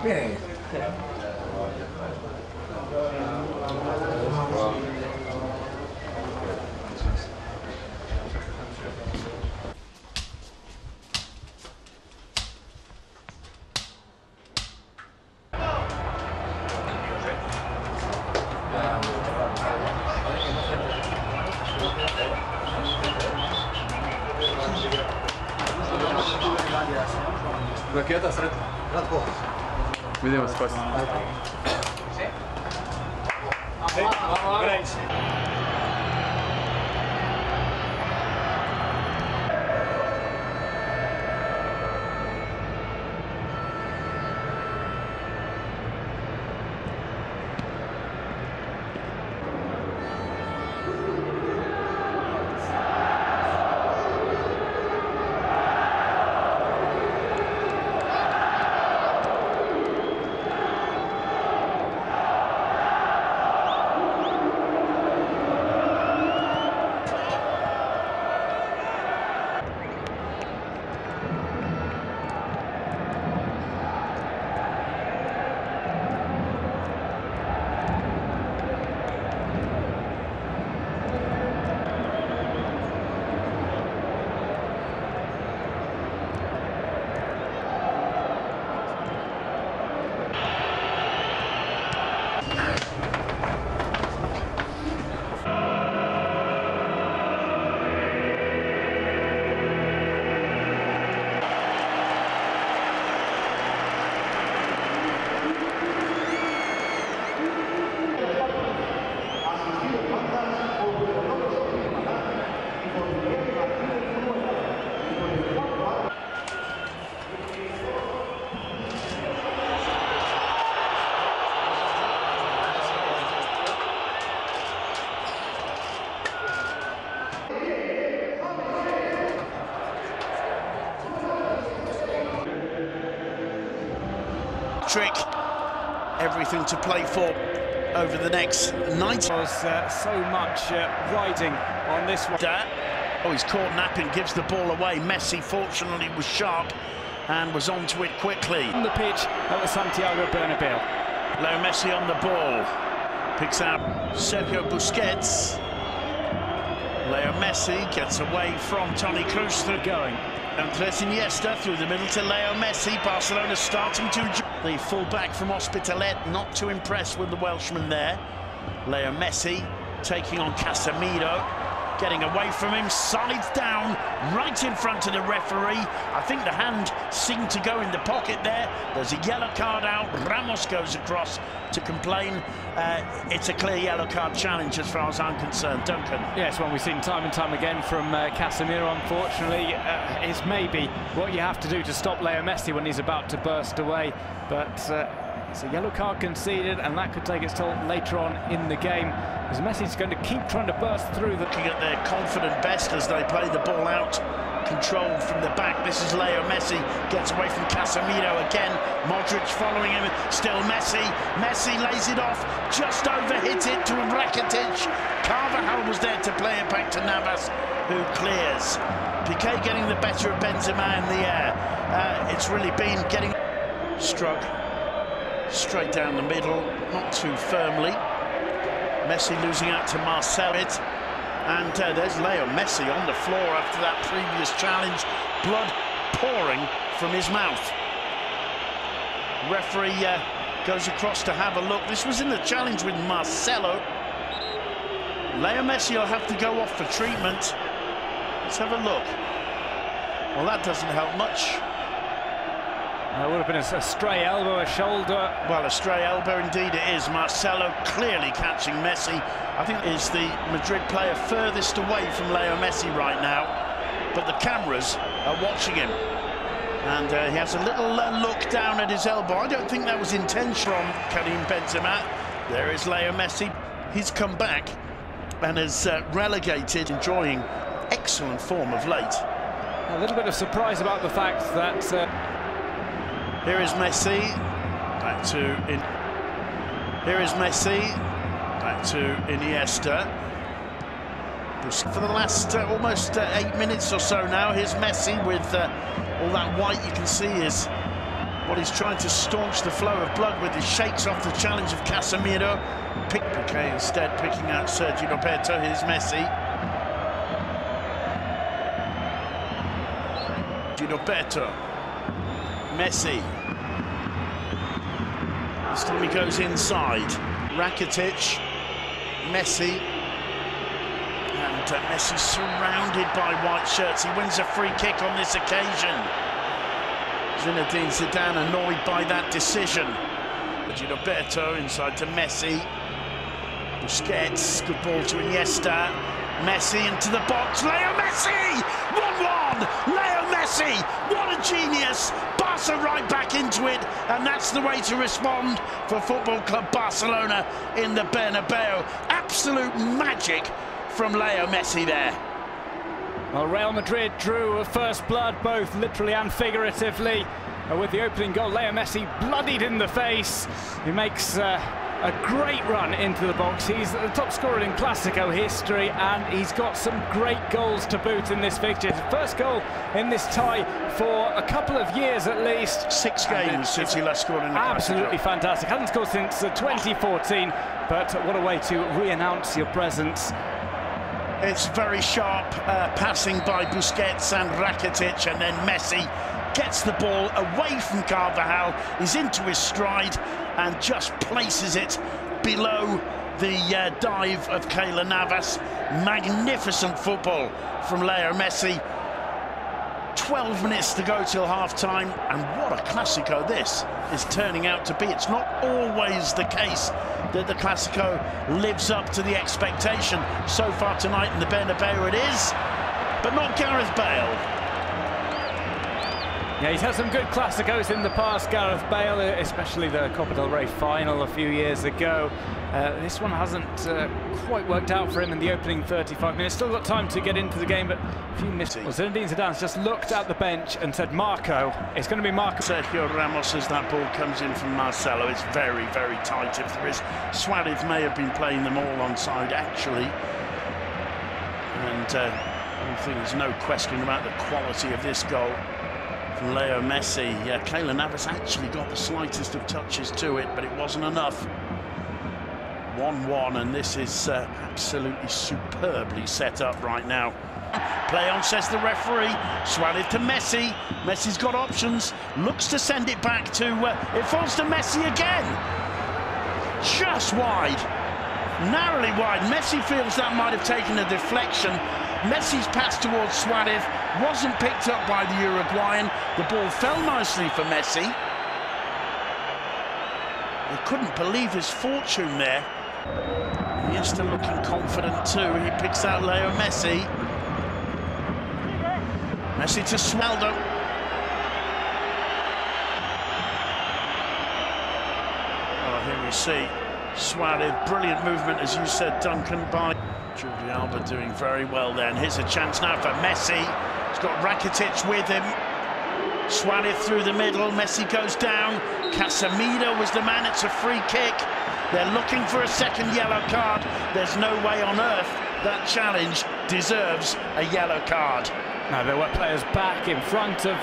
Bien. Rakieta srednja. Kratko. Vidimo se poslije. Trick, everything to play for over the next 90. There's so much riding on this one. Oh, he's caught napping, gives the ball away. Messi, fortunately, was sharp and was onto it quickly. On the pitch at the Santiago Bernabeu. Leo Messi on the ball. Picks out Sergio Busquets. Leo Messi gets away from Toni Kroos through going. Andres Iniesta through the middle to Leo Messi. Barcelona starting to... The full-back from Hospitalet, not too impressed with the Welshman there. Leo Messi taking on Casemiro, getting away from him, slides down, right in front of the referee. I think the hand seemed to go in the pocket there. There's a yellow card out. Ramos goes across to complain. It's a clear yellow card challenge as far as I'm concerned. Duncan? Yes, one we've seen time and time again from Casemiro, unfortunately. It's maybe what you have to do to stop Leo Messi when he's about to burst away. But it's a yellow card conceded, and that could take its toll later on in the game, as Messi's going to keep trying to burst through. Looking at their confident best as they play the ball out, controlled from the back. This is Leo Messi, gets away from Casemiro again. Modric following him, still Messi. Messi lays it off, just overhit it to Rakitic. Carvajal was there to play it back to Navas, who clears. Piqué getting the better of Benzema in the air. It's really been getting... Struck straight down the middle, not too firmly. Messi losing out to Marcelo. And there's Leo Messi on the floor after that previous challenge. Blood pouring from his mouth. Referee goes across to have a look. This was in the challenge with Marcelo. Leo Messi will have to go off for treatment. Let's have a look. Well, that doesn't help much. It would have been a stray elbow, a shoulder. Well, a stray elbow indeed it is. Marcelo clearly catching Messi. I think is the Madrid player furthest away from Leo Messi right now, but the cameras are watching him. And he has a little look down at his elbow. I don't think that was intentional from Karim Benzema. There is Leo Messi. He's come back and has relegated, enjoying excellent form of late. A little bit of surprise about the fact that... Here is Messi, back to... Here is Messi, back to Iniesta. For the last almost 8 minutes or so now, here's Messi with all that white you can see is... What he's trying to staunch the flow of blood with, he shakes off the challenge of Casemiro. Piqué instead picking out Sergio Roberto. Here's Messi. Roberto. Messi. This time he goes inside. Rakitic. Messi. And Messi surrounded by white shirts. He wins a free kick on this occasion. Zinedine Zidane annoyed by that decision. Roberto inside to Messi. Busquets, good ball to Iniesta. Messi into the box. Leo Messi! 1-1! Leo Messi! What a genius! Barca right back into it, and that's the way to respond for Football Club Barcelona in the Bernabeu. Absolute magic from Leo Messi there. Well, Real Madrid drew a first blood, both literally and figuratively, with the opening goal. Leo Messi bloodied in the face. He makes a great run into the box. He's the top scorer in Clásico history, and he's got some great goals to boot in this fixture. His first goal in this tie for a couple of years at least. 6 games since he last scored in the Clásico. Absolutely fantastic. Hasn't scored since 2014, but what a way to re-announce your presence. It's very sharp passing by Busquets and Rakitic, and then Messi gets the ball away from Carvajal. He's into his stride and just places it below the dive of Keylor Navas. Magnificent football from Leo Messi. 12 minutes to go till half-time, and what a Clásico this is turning out to be. It's not always the case that the Clásico lives up to the expectation. So far tonight in the Bernabeu it is, but not Gareth Bale. Yeah, he's had some good Clásicos in the past, Gareth Bale, especially the Copa del Rey final a few years ago. This one hasn't quite worked out for him in the opening 35 minutes. Still got time to get into the game, but a few missed. Well, Zinedine Zidane's just looked at the bench and said, Marco, it's going to be Marco. Sergio Ramos, as that ball comes in from Marcelo, it's very, very tight. If there is, Suarez may have been playing them all onside, actually. And I think there's no question about the quality of this goal. Leo Messi. Keylor Navas actually got the slightest of touches to it, but it wasn't enough. 1-1, and this is absolutely superbly set up right now. Play on, says the referee. Suarez to Messi. Messi's got options. Looks to send it back to... it falls to Messi again. Just wide. Narrowly wide. Messi feels that might have taken a deflection. Messi's pass towards Suarez wasn't picked up by the Uruguayan. The ball fell nicely for Messi. He couldn't believe his fortune there. Iniesta looking confident too. He picks out Leo Messi. Messi to Swaldo. Oh, here we see Suarez. Brilliant movement, as you said, Duncan, by Jordi Alba doing very well then. Here's a chance now for Messi. He's got Rakitic with him. Suarez through the middle. Messi goes down. Casemiro was the man. It's a free kick. They're looking for a second yellow card. There's no way on earth that challenge deserves a yellow card. Now there were players back in front of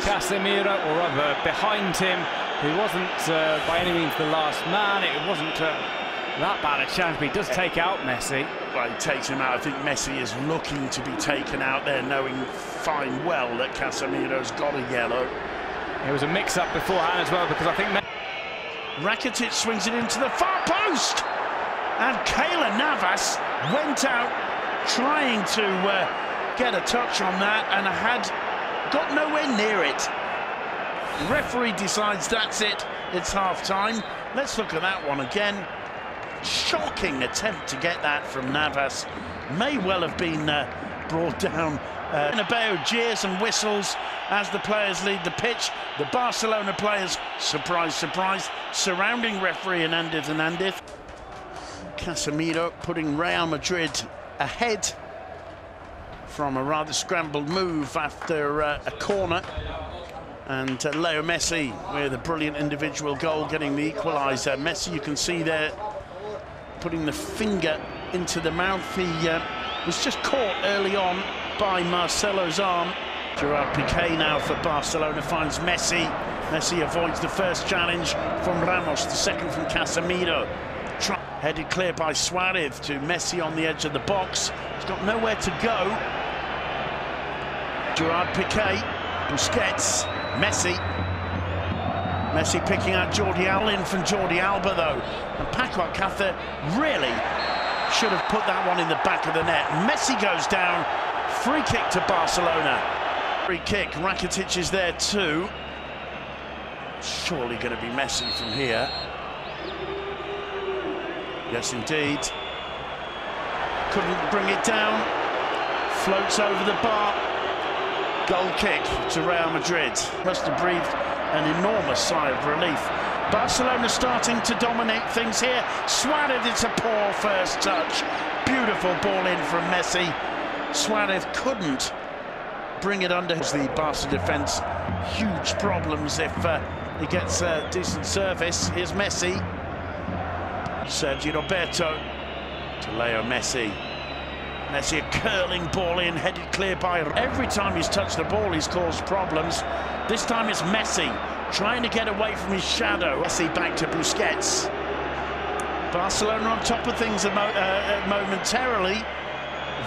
Casemiro, or rather behind him. He wasn't by any means the last man. It wasn't that bad a chance, but he does take out Messi. Well, he takes him out. I think Messi is looking to be taken out there, knowing fine well that Casemiro's got a yellow. It was a mix-up beforehand as well, because I think... Rakitic swings it into the far post! And Keylor Navas went out trying to get a touch on that, and had got nowhere near it. The referee decides that's it, it's half-time. Let's look at that one again. Shocking attempt to get that from Navas. May well have been brought down. Bernabeu jeers and whistles as the players leave the pitch. The Barcelona players, surprise, surprise, surrounding referee Hernandez. Casemiro putting Real Madrid ahead from a rather scrambled move after a corner. And Leo Messi with a brilliant individual goal, getting the equaliser. Messi, you can see there, putting the finger into the mouth. He was just caught early on by Marcelo's arm. Gerard Piqué now for Barcelona finds Messi. Messi avoids the first challenge from Ramos, the second from Casemiro. Headed clear by Suarez to Messi on the edge of the box. He's got nowhere to go. Gerard Piqué, Busquets, Messi. Messi picking out Jordi Alba in from Jordi Alba though. And Paco Alcácer really should have put that one in the back of the net. Messi goes down. Free kick to Barcelona. Free kick, Rakitic is there too. Surely going to be Messi from here. Yes, indeed. Couldn't bring it down. Floats over the bar. Goal kick to Real Madrid. Must have breathed an enormous sigh of relief. Barcelona starting to dominate things here. Suarez, it's a poor first touch. Beautiful ball in from Messi. Suarez couldn't bring it under the Barca defence. Huge problems if he gets a decent service. Here's Messi. Sergio Roberto to Leo Messi. Messi a curling ball in, headed clear by... Every time he's touched the ball, he's caused problems. This time it's Messi trying to get away from his shadow. Messi back to Busquets. Barcelona on top of things momentarily.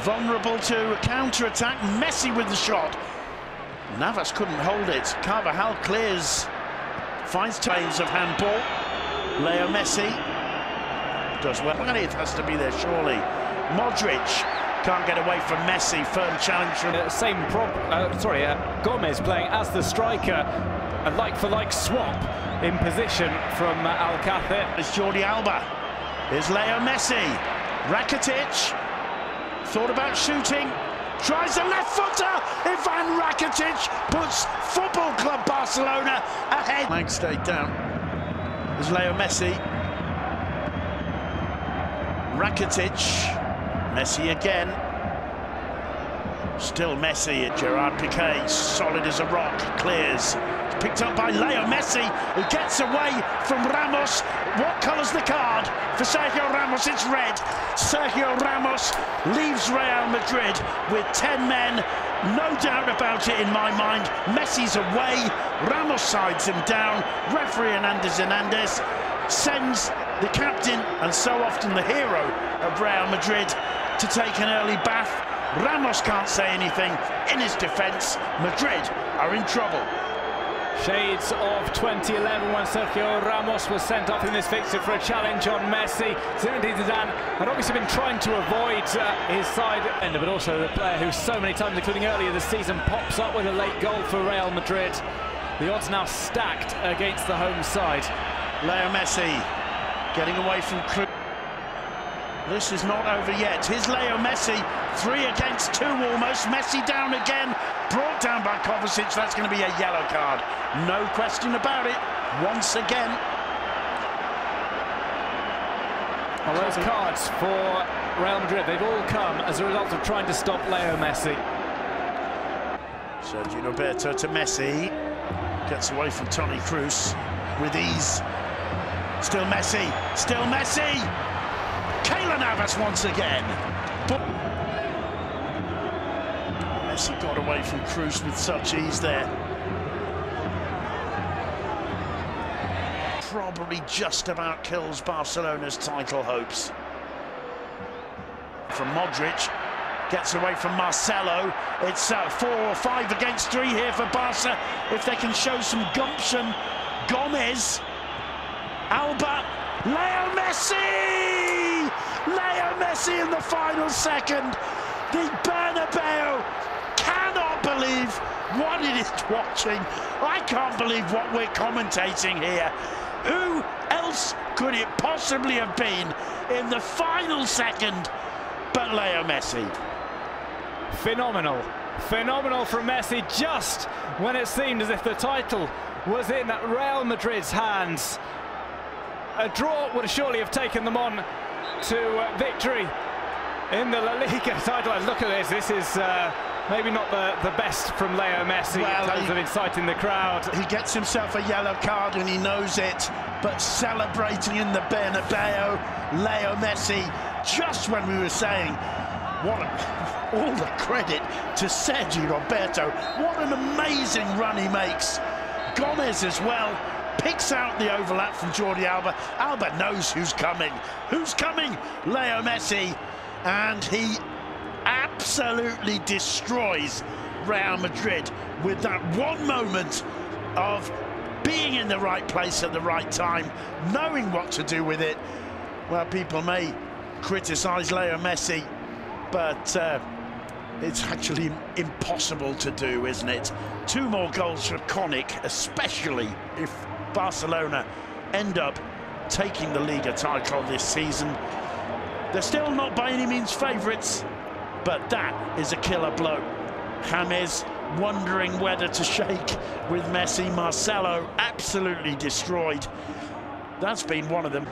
Vulnerable to a counter-attack. Messi with the shot. Navas couldn't hold it. Carvajal clears. Finds times of handball. Leo Messi does well. It has to be there, surely. Modric can't get away from Messi. Firm challenge from... Gomez playing as the striker. A like-for-like swap in position from Alcácer. It's Jordi Alba. Here's Leo Messi. Rakitic thought about shooting. Tries the left footer. Ivan Rakitic puts Football Club Barcelona ahead. Leg stayed down. There's Leo Messi. Rakitic. Messi again. Still Messi. Gerard Piqué, solid as a rock, clears. It's picked up by Leo Messi, who gets away from Ramos. What colour's the card for Sergio Ramos? It's red. Sergio Ramos leaves Real Madrid with 10 men. No doubt about it in my mind. Messi's away. Ramos sides him down. Referee Hernandez sends the captain and so often the hero of Real Madrid to take an early bath. Ramos can't say anything. In his defence, Madrid are in trouble. Shades of 2011 when Sergio Ramos was sent off in this fixture for a challenge on Messi. Zinedine Zidane had obviously been trying to avoid his side ender, but also the player who so many times, including earlier this season, pops up with a late goal for Real Madrid. The odds now stacked against the home side. Leo Messi getting away from Cruz. This is not over yet. Here's Leo Messi, 3 against 2 almost. Messi down again, brought down by Kovacic. That's going to be a yellow card. No question about it, once again. Well, those cards for Real Madrid, they've all come as a result of trying to stop Leo Messi. Sergio Roberto to Messi. Gets away from Toni Kroos with ease. Still Messi, still Messi! Keylor Navas once again. Messi got away from Kroos with such ease there. Probably just about kills Barcelona's title hopes. From Modric, gets away from Marcelo. It's 4 or 5 against 3 here for Barca. If they can show some gumption. Gomez, Alba, Leo Messi! Leo Messi in the final second. The Bernabeu cannot believe what it is watching. I can't believe what we're commentating here. Who else could it possibly have been in the final second but Leo Messi? Phenomenal. Phenomenal from Messi just when it seemed as if the title was in Real Madrid's hands. A draw would surely have taken them on to victory in the La Liga title. And look at this. This is maybe not the best from Leo Messi in terms of inciting the crowd. He gets himself a yellow card and he knows it, but celebrating in the Bernabeu, Leo Messi, just when we were saying, all the credit to Sergio Roberto. What an amazing run he makes. Gomez as well picks out the overlap from Jordi Alba. Alba knows who's coming. Who's coming? Leo Messi. And he absolutely destroys Real Madrid with that one moment of being in the right place at the right time, knowing what to do with it. Well, people may criticise Leo Messi, but it's actually impossible to do, isn't it? 2 more goals for Konik, especially if Barcelona end up taking the Liga title this season. They're still not by any means favourites, but that is a killer blow. James wondering whether to shake with Messi. Marcelo absolutely destroyed. That's been one of them.